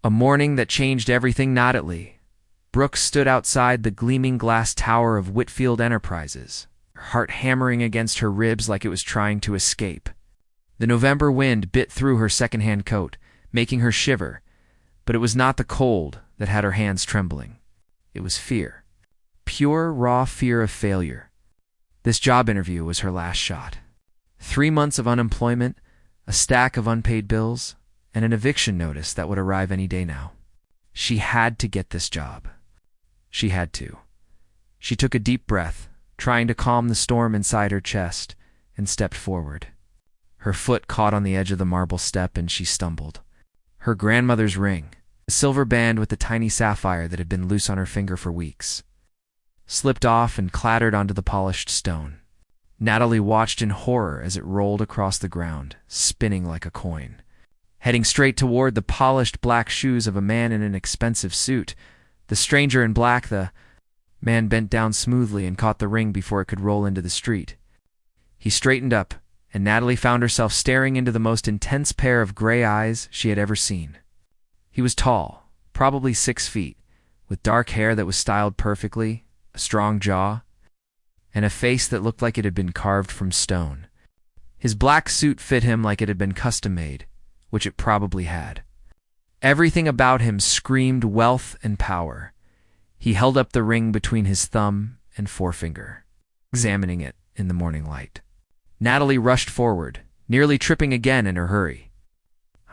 A morning that changed everything. Natalie Brooks stood outside the gleaming glass tower of Whitfield Enterprises, her heart hammering against her ribs like it was trying to escape. The November wind bit through her second-hand coat, making her shiver, but it was not the cold that had her hands trembling. It was fear. Pure, raw fear of failure. This job interview was her last shot. 3 months of unemployment, a stack of unpaid bills, and an eviction notice that would arrive any day now. She had to get this job. She had to. She took a deep breath, trying to calm the storm inside her chest, and stepped forward. Her foot caught on the edge of the marble step and she stumbled. Her grandmother's ring, a silver band with the tiny sapphire that had been loose on her finger for weeks, slipped off and clattered onto the polished stone. Natalie watched in horror as it rolled across the ground, spinning like a coin. Heading straight toward the polished black shoes of a man in an expensive suit, the stranger in black, the man bent down smoothly and caught the ring before it could roll into the street. He straightened up, and Natalie found herself staring into the most intense pair of gray eyes she had ever seen. He was tall, probably 6 feet, with dark hair that was styled perfectly, a strong jaw, and a face that looked like it had been carved from stone. His black suit fit him like it had been custom-made, which it probably had. Everything about him screamed wealth and power. He held up the ring between his thumb and forefinger, examining it in the morning light. Natalie rushed forward, nearly tripping again in her hurry.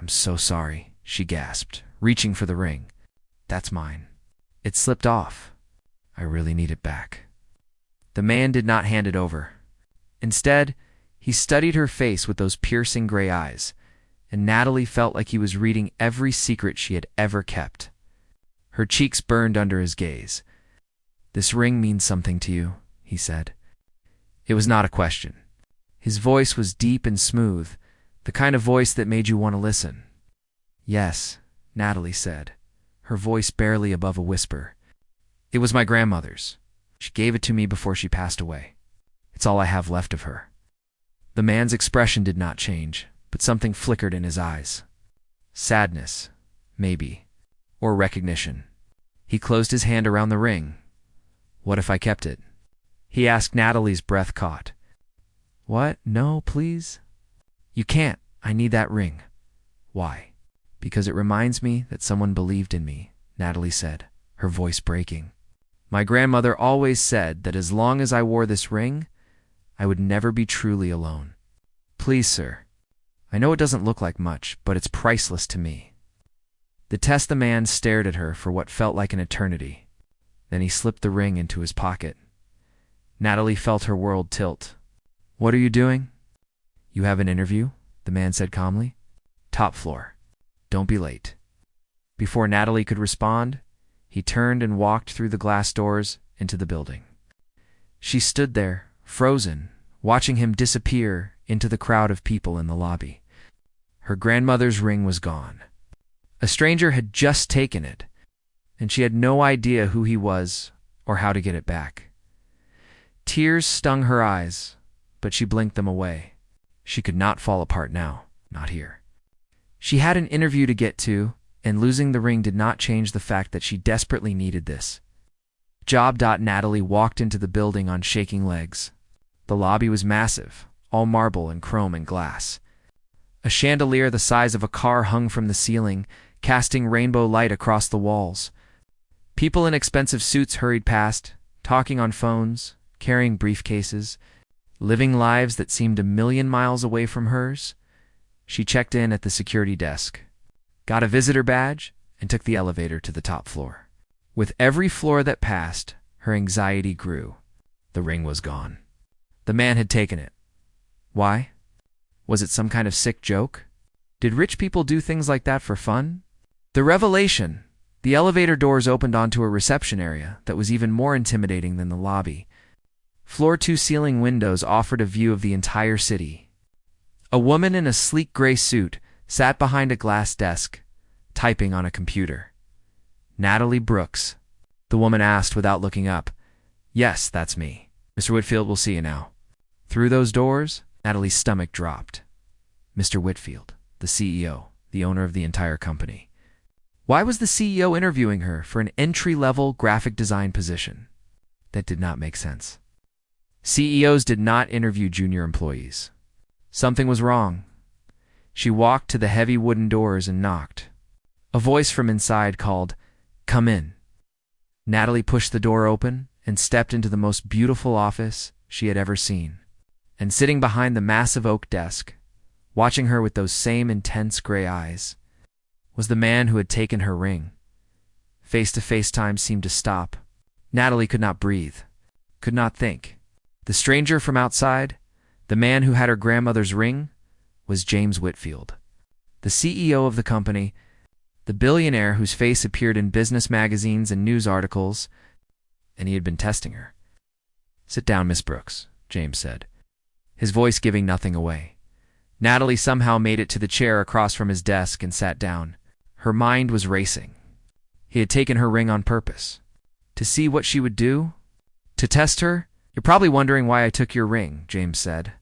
"I'm so sorry," she gasped, reaching for the ring. "That's mine. It slipped off. I really need it back." The man did not hand it over. Instead, he studied her face with those piercing gray eyes, and Natalie felt like he was reading every secret she had ever kept. Her cheeks burned under his gaze. "This ring means something to you," he said. It was not a question. His voice was deep and smooth, the kind of voice that made you want to listen. "Yes," Natalie said, her voice barely above a whisper. "It was my grandmother's. She gave it to me before she passed away. It's all I have left of her." The man's expression did not change, but something flickered in his eyes. Sadness, maybe, or recognition. He closed his hand around the ring. "What if I kept it?" he asked. Natalie's breath caught. "What? No, please." "You can't. I need that ring." "Why?" "Because it reminds me that someone believed in me," Natalie said, her voice breaking. "My grandmother always said that as long as I wore this ring, I would never be truly alone. Please, sir. I know it doesn't look like much, but it's priceless to me." The man stared at her for what felt like an eternity. Then he slipped the ring into his pocket. Natalie felt her world tilt. "What are you doing?" "You have an interview," the man said calmly. "Top floor. Don't be late." Before Natalie could respond, he turned and walked through the glass doors into the building. She stood there, frozen, watching him disappear into the crowd of people in the lobby. Her grandmother's ring was gone. A stranger had just taken it, and she had no idea who he was or how to get it back. Tears stung her eyes, but she blinked them away. She could not fall apart now, not here. She had an interview to get to, and losing the ring did not change the fact that she desperately needed this job. Natalie walked into the building on shaking legs. The lobby was massive, all marble and chrome and glass. A chandelier the size of a car hung from the ceiling, casting rainbow light across the walls. People in expensive suits hurried past, talking on phones, carrying briefcases, living lives that seemed a million miles away from hers. She checked in at the security desk, got a visitor badge, and took the elevator to the top floor. With every floor that passed, her anxiety grew. The ring was gone. The man had taken it. Why? Was it some kind of sick joke? Did rich people do things like that for fun? The revelation! The elevator doors opened onto a reception area that was even more intimidating than the lobby. Floor 2 ceiling windows offered a view of the entire city. A woman in a sleek gray suit sat behind a glass desk, typing on a computer. "Natalie Brooks?" the woman asked without looking up. "Yes, that's me. Mr. Whitfield will see you now." Through those doors, Natalie's stomach dropped. Mr. Whitfield, the CEO, the owner of the entire company. Why was the CEO interviewing her for an entry-level graphic design position? That did not make sense. CEOs did not interview junior employees. Something was wrong. She walked to the heavy wooden doors and knocked. A voice from inside called, "Come in." Natalie pushed the door open and stepped into the most beautiful office she had ever seen. And sitting behind the massive oak desk, watching her with those same intense gray eyes, was the man who had taken her ring. Face-to-face time seemed to stop. Natalie could not breathe, could not think. The stranger from outside, the man who had her grandmother's ring, was James Whitfield, the CEO of the company, the billionaire whose face appeared in business magazines and news articles, and he had been testing her. "Sit down, Miss Brooks," James said, his voice giving nothing away. Natalie somehow made it to the chair across from his desk and sat down. Her mind was racing. He had taken her ring on purpose. To see what she would do? To test her? "You're probably wondering why I took your ring," James said,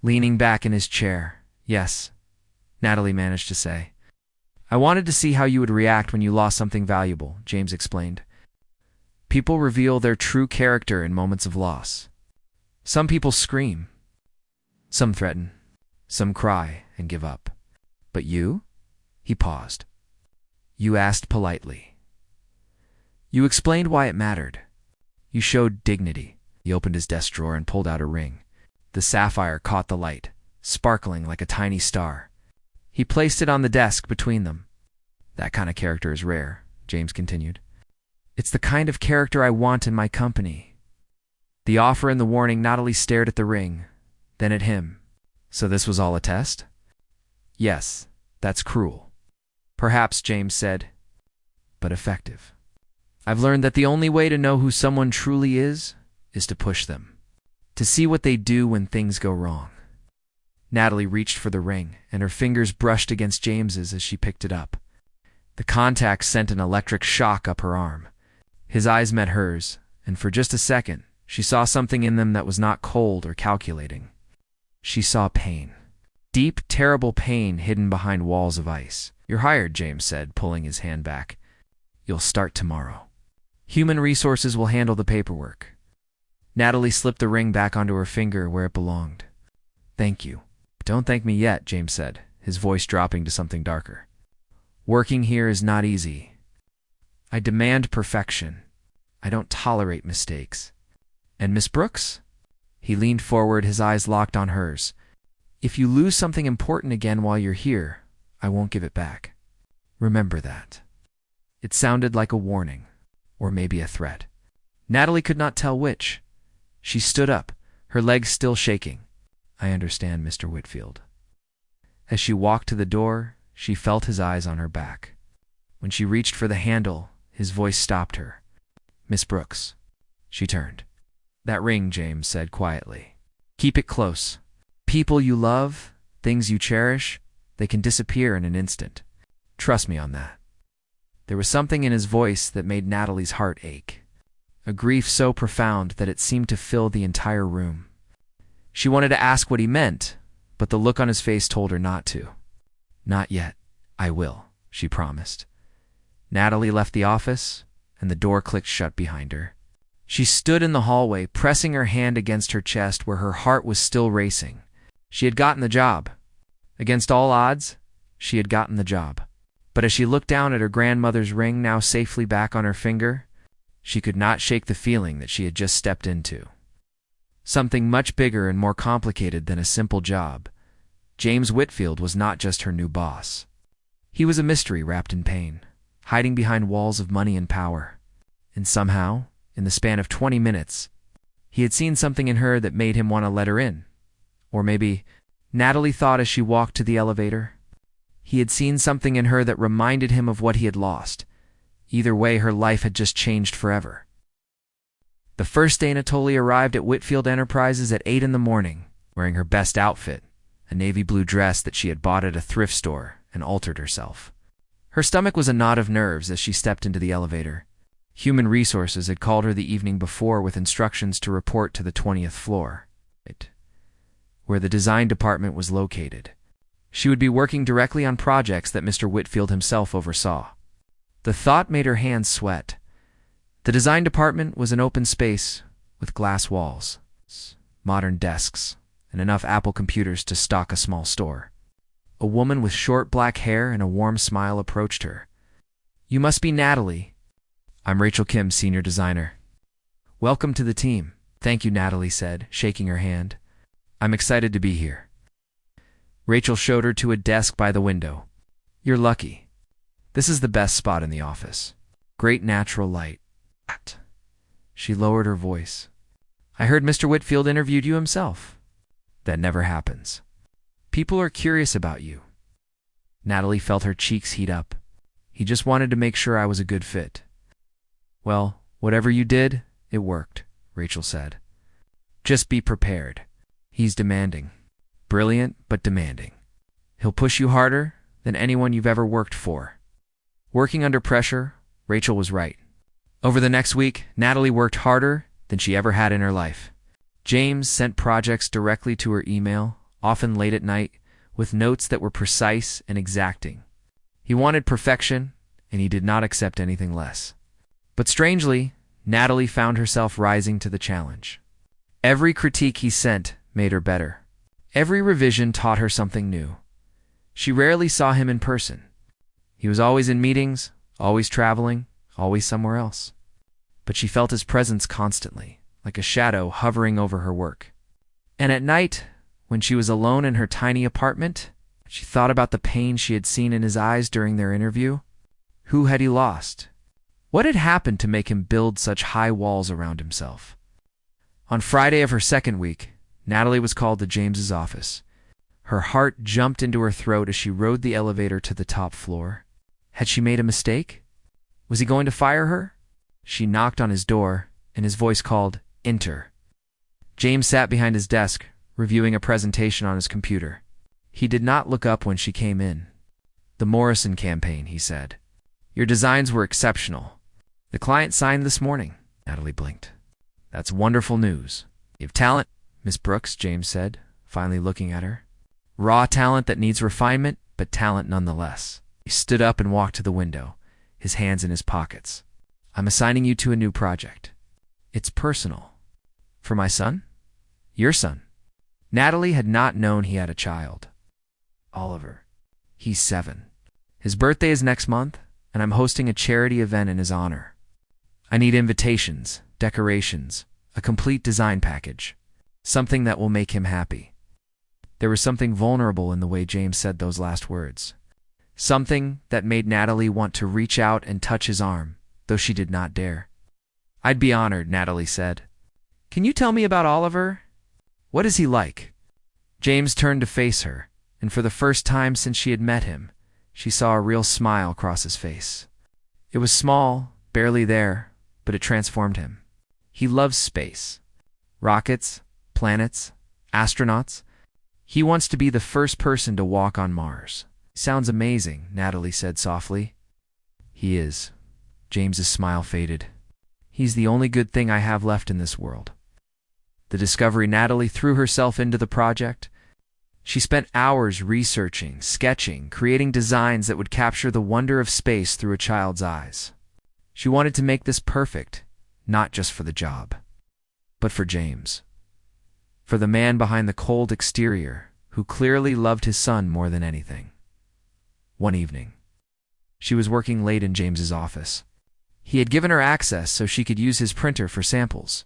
leaning back in his chair. "Yes," Natalie managed to say. "I wanted to see how you would react when you lost something valuable," James explained. "People reveal their true character in moments of loss. Some people scream. Some threaten. Some cry and give up. But you?" He paused. "You asked politely. You explained why it mattered. You showed dignity." He opened his desk drawer and pulled out a ring. The sapphire caught the light, sparkling like a tiny star. He placed it on the desk between them. "That kind of character is rare," James continued. "It's the kind of character I want in my company." The offer and the warning. Natalie stared at the ring, then at him. "So this was all a test?" "Yes, that's cruel." "Perhaps," James said, "but effective. I've learned that the only way to know who someone truly is to push them, to see what they do when things go wrong." Natalie reached for the ring, and her fingers brushed against James's as she picked it up. The contact sent an electric shock up her arm. His eyes met hers, and for just a second, she saw something in them that was not cold or calculating. She saw pain. Deep, terrible pain hidden behind walls of ice. "You're hired," James said, pulling his hand back. "You'll start tomorrow. Human resources will handle the paperwork." Natalie slipped the ring back onto her finger where it belonged. "Thank you." "Don't thank me yet," James said, his voice dropping to something darker. "Working here is not easy. I demand perfection. I don't tolerate mistakes. And Miss Brooks?" He leaned forward, his eyes locked on hers. "If you lose something important again while you're here, I won't give it back. Remember that." It sounded like a warning, or maybe a threat. Natalie could not tell which. She stood up, her legs still shaking. "I understand, Mr. Whitfield." As she walked to the door, she felt his eyes on her back. When she reached for the handle, his voice stopped her. "Miss Brooks." She turned. "That ring," James said quietly. "Keep it close. People you love, things you cherish, they can disappear in an instant. Trust me on that." There was something in his voice that made Natalie's heart ache. A grief so profound that it seemed to fill the entire room. She wanted to ask what he meant, but the look on his face told her not to. "Not yet. I will," she promised. Natalie left the office, and the door clicked shut behind her. She stood in the hallway, pressing her hand against her chest where her heart was still racing. She had gotten the job. Against all odds, she had gotten the job. But as she looked down at her grandmother's ring now safely back on her finger, she could not shake the feeling that she had just stepped into. Something much bigger and more complicated than a simple job. James Whitfield was not just her new boss. He was a mystery wrapped in pain, hiding behind walls of money and power. And somehow, in the span of 20 minutes, he had seen something in her that made him want to let her in. Or maybe, Natalie thought as she walked to the elevator, he had seen something in her that reminded him of what he had lost. Either way, her life had just changed forever. The first day Natalie arrived at Whitfield Enterprises at 8 in the morning, wearing her best outfit, a navy blue dress that she had bought at a thrift store and altered herself. Her stomach was a knot of nerves as she stepped into the elevator. Human Resources had called her the evening before with instructions to report to the 20th floor, where the design department was located. She would be working directly on projects that Mr. Whitfield himself oversaw. The thought made her hands sweat. The design department was an open space with glass walls, modern desks, and enough Apple computers to stock a small store. A woman with short black hair and a warm smile approached her. "You must be Natalie." "I'm Rachel Kim, senior designer." "Welcome to the team." "Thank you," Natalie said, shaking her hand. "I'm excited to be here." Rachel showed her to a desk by the window. "You're lucky. This is the best spot in the office. Great natural light." She lowered her voice. "I heard Mr. Whitfield interviewed you himself." "That never happens. People are curious about you." Natalie felt her cheeks heat up. "He just wanted to make sure I was a good fit." "Well, whatever you did, it worked," Rachel said. "Just be prepared. He's demanding. Brilliant, but demanding. He'll push you harder than anyone you've ever worked for." Working under pressure, Rachel was right. Over the next week, Natalie worked harder than she ever had in her life. James sent projects directly to her email, often late at night, with notes that were precise and exacting. He wanted perfection, and he did not accept anything less. But strangely, Natalie found herself rising to the challenge. Every critique he sent made her better. Every revision taught her something new. She rarely saw him in person. He was always in meetings, always traveling, always somewhere else. But she felt his presence constantly, like a shadow hovering over her work. And at night, when she was alone in her tiny apartment, she thought about the pain she had seen in his eyes during their interview. Who had he lost? What had happened to make him build such high walls around himself? On Friday of her second week, Natalie was called to James's office. Her heart jumped into her throat as she rode the elevator to the top floor. Had she made a mistake? Was he going to fire her? She knocked on his door, and his voice called, "Enter." James sat behind his desk, reviewing a presentation on his computer. He did not look up when she came in. "The Morrison campaign," he said. "Your designs were exceptional. The client signed this morning." Natalie blinked. "That's wonderful news. You have talent, Miss Brooks," James said, finally looking at her. "Raw talent that needs refinement, but talent nonetheless." He stood up and walked to the window, his hands in his pockets. "I'm assigning you to a new project. It's personal." "For my son?" "Your son." Natalie had not known he had a child. "Oliver. He's 7. His birthday is next month, and I'm hosting a charity event in his honor. I need invitations, decorations, a complete design package, something that will make him happy." There was something vulnerable in the way James said those last words. Something that made Natalie want to reach out and touch his arm, though she did not dare. "I'd be honored," Natalie said. "Can you tell me about Oliver? What is he like?" James turned to face her, and for the first time since she had met him, she saw a real smile cross his face. It was small, barely there, but it transformed him. He loves space. Rockets, planets, astronauts. He wants to be the first person to walk on Mars. "Sounds amazing," Natalie said softly. "He is." James's smile faded. "He's the only good thing I have left in this world." The discovery Natalie threw herself into the project. She spent hours researching, sketching, creating designs that would capture the wonder of space through a child's eyes. She wanted to make this perfect, not just for the job, but for James. For the man behind the cold exterior, who clearly loved his son more than anything. One evening, she was working late in James's office. He had given her access so she could use his printer for samples.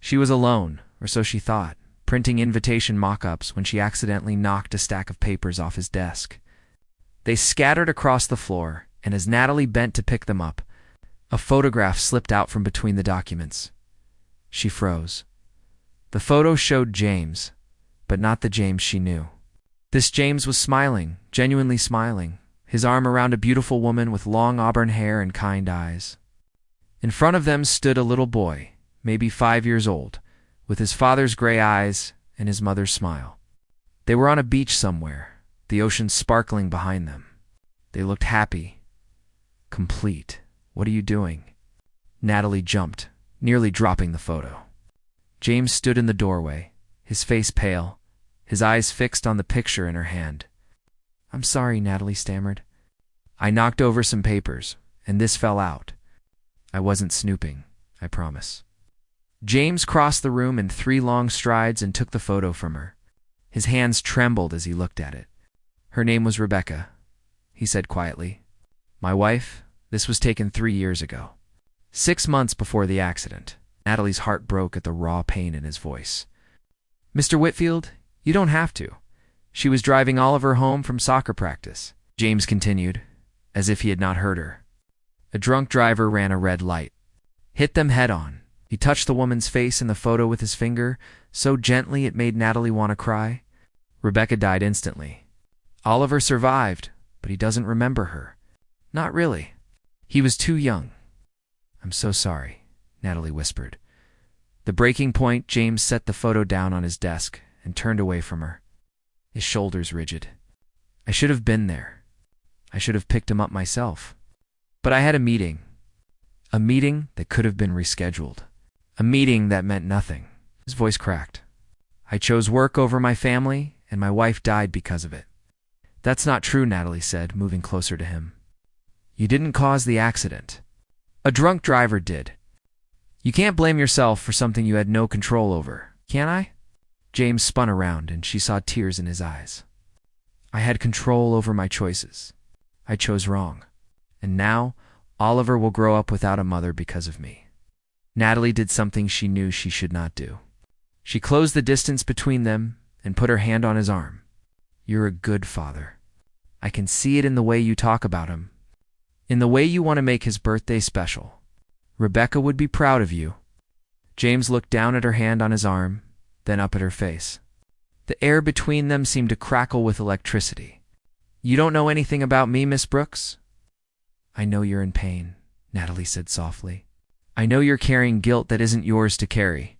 She was alone, or so she thought, printing invitation mock-ups when she accidentally knocked a stack of papers off his desk. They scattered across the floor, and as Natalie bent to pick them up, a photograph slipped out from between the documents. She froze. The photo showed James, but not the James she knew. This James was smiling, genuinely smiling, his arm around a beautiful woman with long auburn hair and kind eyes. In front of them stood a little boy, maybe 5 years old, with his father's gray eyes and his mother's smile. They were on a beach somewhere, the ocean sparkling behind them. They looked happy, complete. "What are you doing?" Natalie jumped, nearly dropping the photo. James stood in the doorway, his face pale, his eyes fixed on the picture in her hand. "I'm sorry," Natalie stammered. "I knocked over some papers. and this fell out. I wasn't snooping, I promise. James crossed the room in 3 long strides and took the photo from her. His hands trembled as he looked at it. Her name was Rebecca, he said quietly. My wife, this was taken 3 years ago. 6 months before the accident. Natalie's heart broke at the raw pain in his voice. Mr. Whitfield, you don't have to. She was driving Oliver home from soccer practice, James continued, as if he had not heard her. A drunk driver ran a red light. Hit them head on. He touched the woman's face in the photo with his finger, so gently it made Natalie want to cry. Rebecca died instantly. Oliver survived, but he doesn't remember her. Not really. He was too young. I'm so sorry, Natalie whispered. The breaking point, James set the photo down on his desk and turned away from her, his shoulders rigid. I should have been there. I should have picked him up myself. But I had a meeting that could have been rescheduled, a meeting that meant nothing. His voice cracked. I chose work over my family, and my wife died because of it. That's not true, Natalie said, moving closer to him. You didn't cause the accident. A drunk driver did. You can't blame yourself for something you had no control over, can I? James spun around, and she saw tears in his eyes. I had control over my choices. I chose wrong. And now, Oliver will grow up without a mother because of me. Natalie did something she knew she should not do. She closed the distance between them and put her hand on his arm. You're a good father. I can see it in the way you talk about him, in the way you want to make his birthday special. Rebecca would be proud of you. James looked down at her hand on his arm, then up at her face. The air between them seemed to crackle with electricity. You don't know anything about me, Miss Brooks? I know you're in pain, Natalie said softly. I know you're carrying guilt that isn't yours to carry.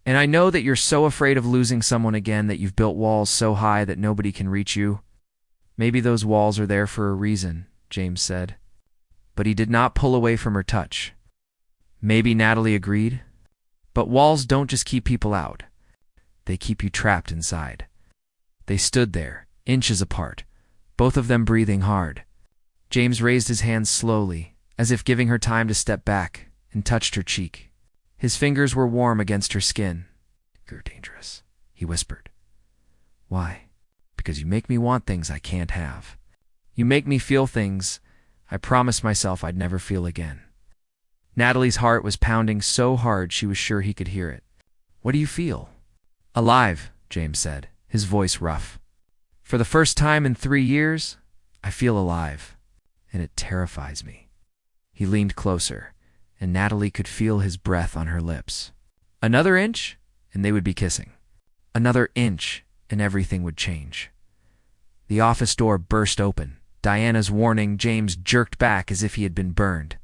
And I know that you're so afraid of losing someone again that you've built walls so high that nobody can reach you. Maybe those walls are there for a reason, James said. But he did not pull away from her touch. Maybe, Natalie agreed. But walls don't just keep people out. They keep you trapped inside. They stood there, inches apart, both of them breathing hard. James raised his hands slowly, as if giving her time to step back, and touched her cheek. His fingers were warm against her skin. You're dangerous, he whispered. Why? Because you make me want things I can't have. You make me feel things I promised myself I'd never feel again. Natalie's heart was pounding so hard she was sure he could hear it. What do you feel? Alive, James said, his voice rough. For the first time in 3 years, I feel alive, and it terrifies me. He leaned closer, and Natalie could feel his breath on her lips. Another inch, and they would be kissing. Another inch, and everything would change. The office door burst open. Diana's warning, James jerked back as if he had been burned.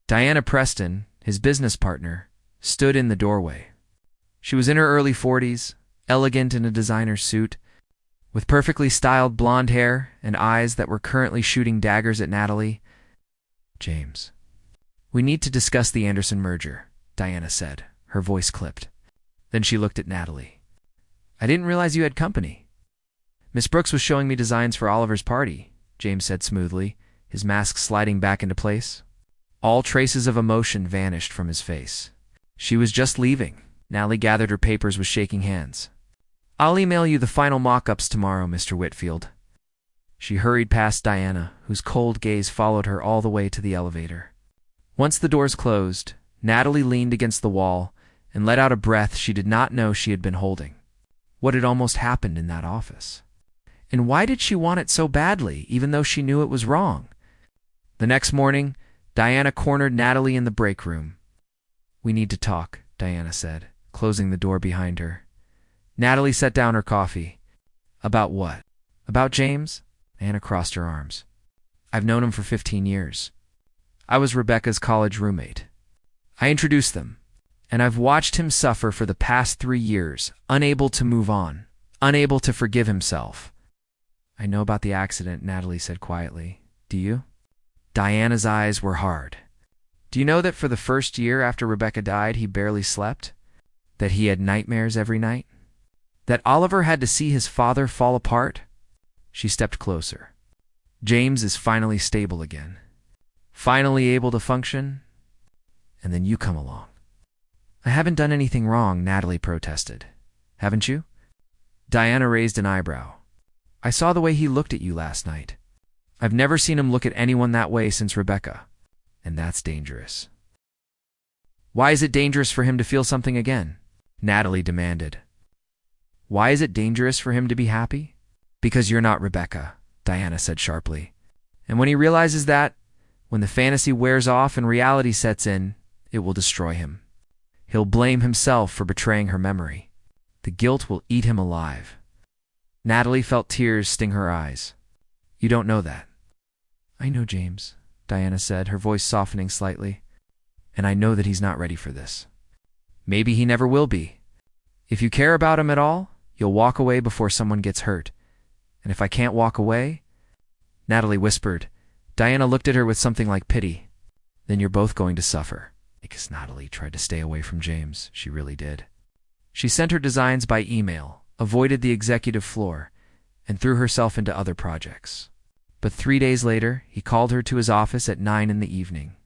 Diana Preston, his business partner, stood in the doorway. She was in her early 40s, elegant in a designer suit, with perfectly styled blonde hair and eyes that were currently shooting daggers at Natalie. James. We need to discuss the Anderson merger, Diana said, her voice clipped. Then she looked at Natalie. I didn't realize you had company. Miss Brooks was showing me designs for Oliver's party, James said smoothly, his mask sliding back into place. All traces of emotion vanished from his face. She was just leaving. Natalie gathered her papers with shaking hands. I'll email you the final mock-ups tomorrow, Mr. Whitfield. She hurried past Diana, whose cold gaze followed her all the way to the elevator. Once the doors closed, Natalie leaned against the wall and let out a breath she did not know she had been holding. What had almost happened in that office? And why did she want it so badly, even though she knew it was wrong? The next morning, Diana cornered Natalie in the break room. We need to talk, Diana said, closing the door behind her. Natalie set down her coffee. About what? About James? Diana crossed her arms. I've known him for 15 years. I was Rebecca's college roommate. I introduced them, and I've watched him suffer for the past 3 years, unable to move on, unable to forgive himself. I know about the accident, Natalie said quietly. Do you? Diana's eyes were hard. Do you know that for the first year after Rebecca died, he barely slept? That he had nightmares every night? That Oliver had to see his father fall apart? She stepped closer. James is finally stable again. finally able to function, and then you come along. I haven't done anything wrong, Natalie protested. Haven't you? Diana raised an eyebrow. I saw the way he looked at you last night. I've never seen him look at anyone that way since Rebecca, and that's dangerous. Why is it dangerous for him to feel something again? Natalie demanded. Why is it dangerous for him to be happy? Because you're not Rebecca, Diana said sharply. And when he realizes that, when the fantasy wears off and reality sets in, it will destroy him. He'll blame himself for betraying her memory. The guilt will eat him alive. Natalie felt tears sting her eyes. You don't know that. I know, James, Diana said, her voice softening slightly. And I know that he's not ready for this. Maybe he never will be. If you care about him at all, you'll walk away before someone gets hurt. And if I can't walk away, Natalie whispered. Diana looked at her with something like pity. Then you're both going to suffer. Because Natalie tried to stay away from James. She really did. She sent her designs by email, avoided the executive floor, and threw herself into other projects. But 3 days later, he called her to his office at 9 in the evening.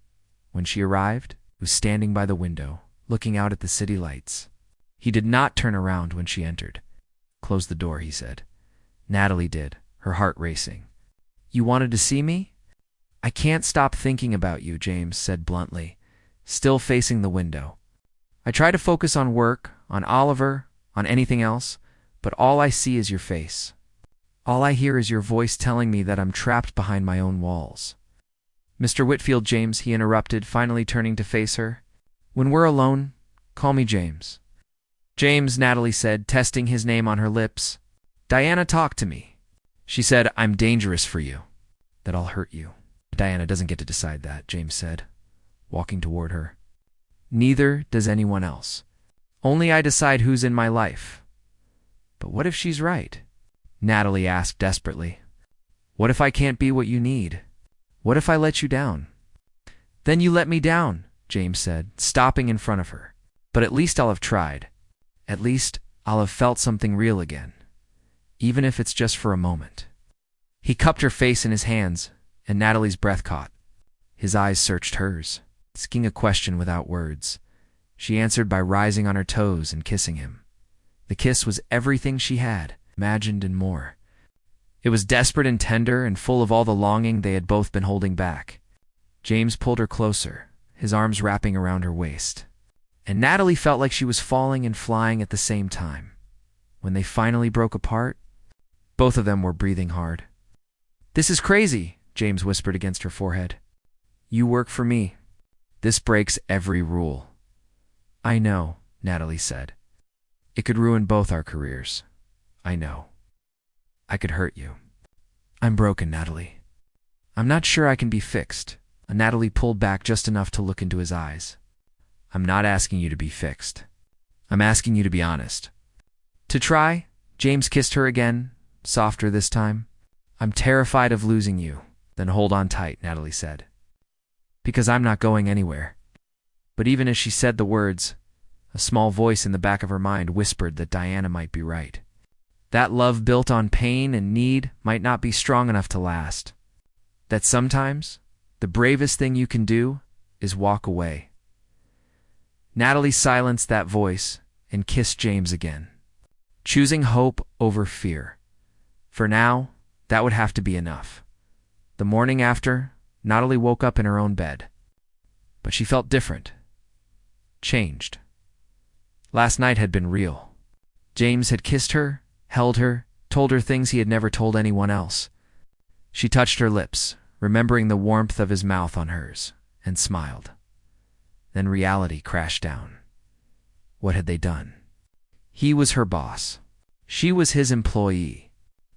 When she arrived, he was standing by the window, looking out at the city lights. He did not turn around when she entered. Close the door, he said. Natalie did, her heart racing. You wanted to see me? I can't stop thinking about you, James said bluntly, still facing the window. I try to focus on work, on Oliver, on anything else, but all I see is your face. All I hear is your voice telling me that I'm trapped behind my own walls. Mr. Whitfield, James, he interrupted, finally turning to face her. When we're alone, call me James. James, Natalie said, testing his name on her lips. Diana talked to me. She said, I'm dangerous for you, that I'll hurt you. Diana doesn't get to decide that, James said, walking toward her. Neither does anyone else. Only I decide who's in my life. But what if she's right? Natalie asked desperately. What if I can't be what you need? What if I let you down? Then you let me down, James said, stopping in front of her. But at least I'll have tried. At least I'll have felt something real again, even if it's just for a moment. He cupped her face in his hands, and Natalie's breath caught. His eyes searched hers, asking a question without words. She answered by rising on her toes and kissing him. The kiss was everything she had, imagined and more. It was desperate and tender and full of all the longing they had both been holding back. James pulled her closer, his arms wrapping around her waist. And Natalie felt like she was falling and flying at the same time. When they finally broke apart, both of them were breathing hard. This is crazy, James whispered against her forehead. You work for me. This breaks every rule. I know, Natalie said. It could ruin both our careers. I know. I could hurt you. I'm broken, Natalie. I'm not sure I can be fixed. Natalie pulled back just enough to look into his eyes. I'm not asking you to be fixed. I'm asking you to be honest. To try, James kissed her again, softer this time. I'm terrified of losing you. Then hold on tight, Natalie said. Because I'm not going anywhere. But even as she said the words, a small voice in the back of her mind whispered that Diana might be right. That love built on pain and need might not be strong enough to last. That sometimes, the bravest thing you can do is walk away. Natalie silenced that voice and kissed James again, choosing hope over fear. For now, that would have to be enough. The morning after, Natalie woke up in her own bed. But she felt different. Changed. Last night had been real. James had kissed her, held her, told her things he had never told anyone else. She touched her lips, remembering the warmth of his mouth on hers, and smiled. Then reality crashed down. What had they done? He was her boss. She was his employee.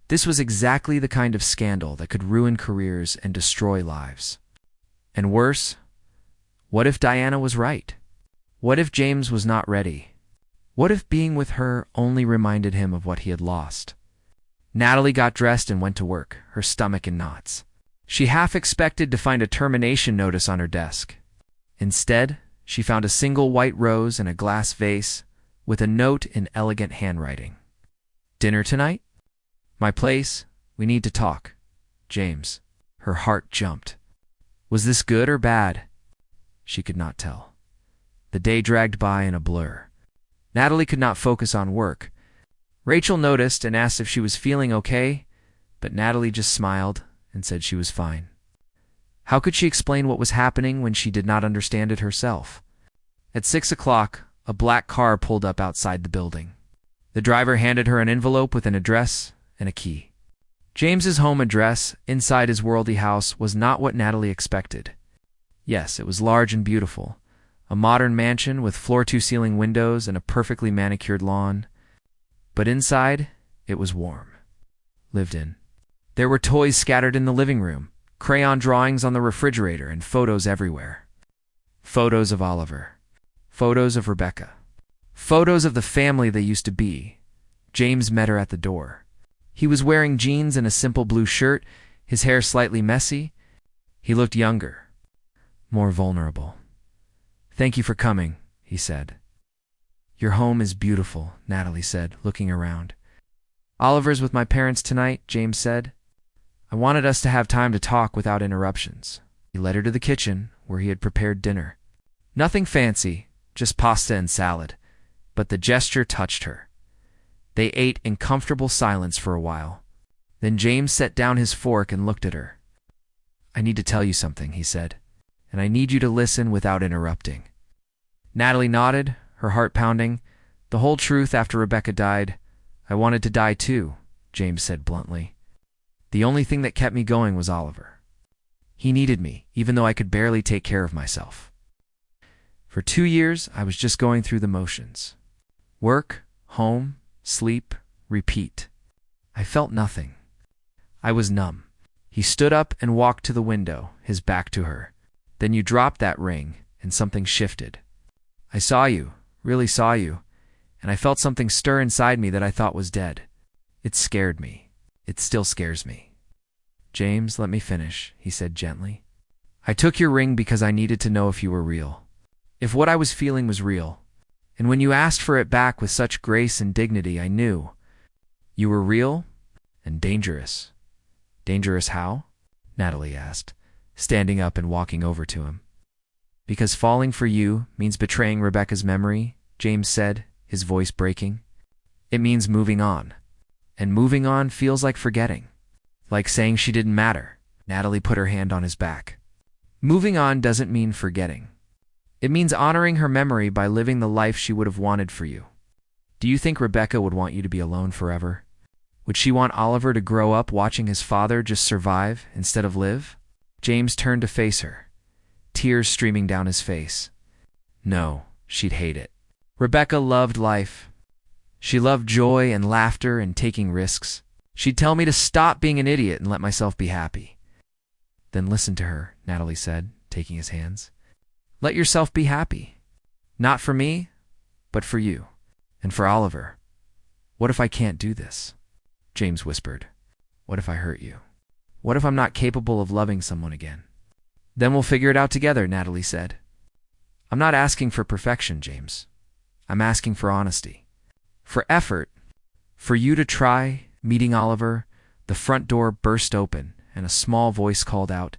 This was exactly the kind of scandal that could ruin careers and destroy lives. And worse, what if Diana was right? What if James was not ready? What if being with her only reminded him of what he had lost? Natalie got dressed and went to work, her stomach in knots. She half expected to find a termination notice on her desk. Instead, she found a single white rose in a glass vase with a note in elegant handwriting. Dinner tonight? My place. We need to talk. James. Her heart jumped. Was this good or bad? She could not tell. The day dragged by in a blur. Natalie could not focus on work. Rachel noticed and asked if she was feeling okay, but Natalie just smiled and said she was fine. How could she explain what was happening when she did not understand it herself? At 6 o'clock, a black car pulled up outside the building. The driver handed her an envelope with an address and a key. James's home address, inside his worldly house, was not what Natalie expected. Yes, it was large and beautiful. A modern mansion with floor-to-ceiling windows and a perfectly manicured lawn. But inside, it was warm. Lived in. There were toys scattered in the living room, crayon drawings on the refrigerator, and photos everywhere. Photos of Oliver. Photos of Rebecca. Photos of the family they used to be. James met her at the door. He was wearing jeans and a simple blue shirt, his hair slightly messy. He looked younger, more vulnerable. "Thank you for coming," he said. "Your home is beautiful," Natalie said, looking around. "Oliver's with my parents tonight," James said. "I wanted us to have time to talk without interruptions." He led her to the kitchen, where he had prepared dinner. Nothing fancy, just pasta and salad, but the gesture touched her. They ate in comfortable silence for a while. Then James set down his fork and looked at her. "I need to tell you something," he said, "and I need you to listen without interrupting." Natalie nodded, her heart pounding. "The whole truth after Rebecca died. I wanted to die too," James said bluntly. "The only thing that kept me going was Oliver. He needed me, even though I could barely take care of myself. For 2 years, I was just going through the motions. Work, home, sleep, repeat. I felt nothing. I was numb." He stood up and walked to the window, his back to her. "Then you dropped that ring, and something shifted. I saw you, really saw you, and I felt something stir inside me that I thought was dead. It scared me. It still scares me." "James, let me finish," he said gently. "I took your ring because I needed to know if you were real. If what I was feeling was real. And when you asked for it back with such grace and dignity, I knew. You were real and dangerous." "Dangerous how?" Natalie asked, standing up and walking over to him. "Because falling for you means betraying Rebecca's memory," James said, his voice breaking. "It means moving on. And moving on feels like forgetting. Like saying she didn't matter." Natalie put her hand on his back. "Moving on doesn't mean forgetting. It means honoring her memory by living the life she would have wanted for you. Do you think Rebecca would want you to be alone forever? Would she want Oliver to grow up watching his father just survive instead of live?" James turned to face her, tears streaming down his face. "No, she'd hate it. Rebecca loved life. She loved joy and laughter and taking risks. She'd tell me to stop being an idiot and let myself be happy." "Then listen to her," Natalie said, taking his hands. "Let yourself be happy. Not for me, but for you. And for Oliver. What if I can't do this?" James whispered. "What if I hurt you? What if I'm not capable of loving someone again?" "Then we'll figure it out together," Natalie said. "I'm not asking for perfection, James. I'm asking for honesty. For effort. For you to try." Meeting Oliver, the front door burst open, and a small voice called out,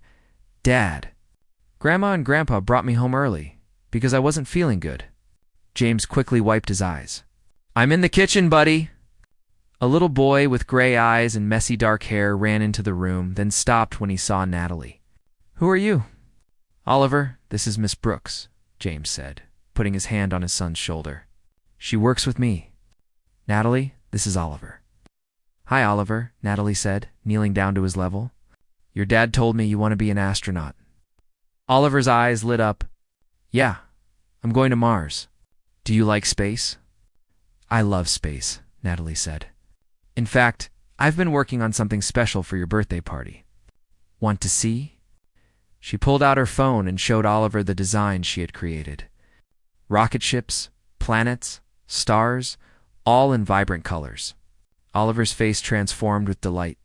"Dad, Grandma and Grandpa brought me home early because I wasn't feeling good." James quickly wiped his eyes. "I'm in the kitchen, buddy." A little boy with gray eyes and messy dark hair ran into the room, then stopped when he saw Natalie. "Who are you?" "Oliver, this is Miss Brooks," James said, putting his hand on his son's shoulder. "She works with me. Natalie, this is Oliver." "Hi, Oliver," Natalie said, kneeling down to his level. "Your dad told me you want to be an astronaut." Oliver's eyes lit up. "Yeah, I'm going to Mars. Do you like space?" "I love space," Natalie said. "In fact, I've been working on something special for your birthday party. Want to see?" She pulled out her phone and showed Oliver the design she had created. Rocket ships, planets, stars, all in vibrant colors. Oliver's face transformed with delight.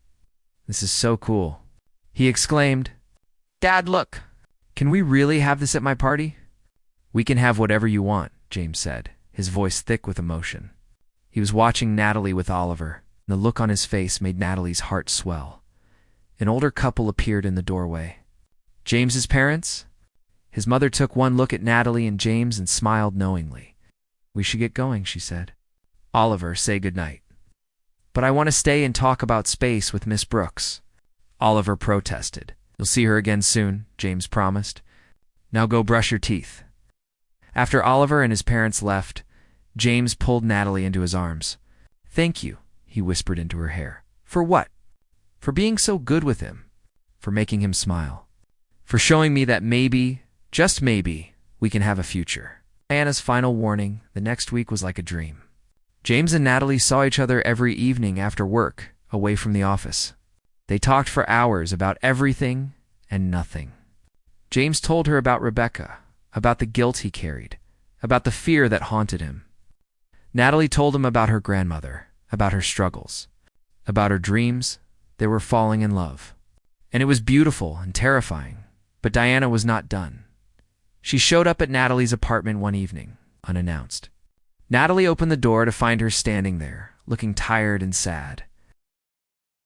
"This is so cool," he exclaimed. "Dad, look! Can we really have this at my party?" "We can have whatever you want," James said, his voice thick with emotion. He was watching Natalie with Oliver, and the look on his face made Natalie's heart swell. An older couple appeared in the doorway. James's parents? His mother took one look at Natalie and James and smiled knowingly. We should get going, she said. Oliver, say goodnight. But I want to stay and talk about space with Miss Brooks. Oliver protested. You'll see her again soon, James promised. Now go brush your teeth. After Oliver and his parents left, James pulled Natalie into his arms. Thank you, he whispered into her hair. For what? For being so good with him. For making him smile. For showing me that maybe, just maybe, we can have a future. Diana's final warning, the next week was like a dream. James and Natalie saw each other every evening after work, away from the office. They talked for hours about everything and nothing. James told her about Rebecca, about the guilt he carried, about the fear that haunted him. Natalie told him about her grandmother, about her struggles, about her dreams. They were falling in love. And it was beautiful and terrifying, but Diana was not done. She showed up at Natalie's apartment one evening, unannounced. Natalie opened the door to find her standing there, looking tired and sad.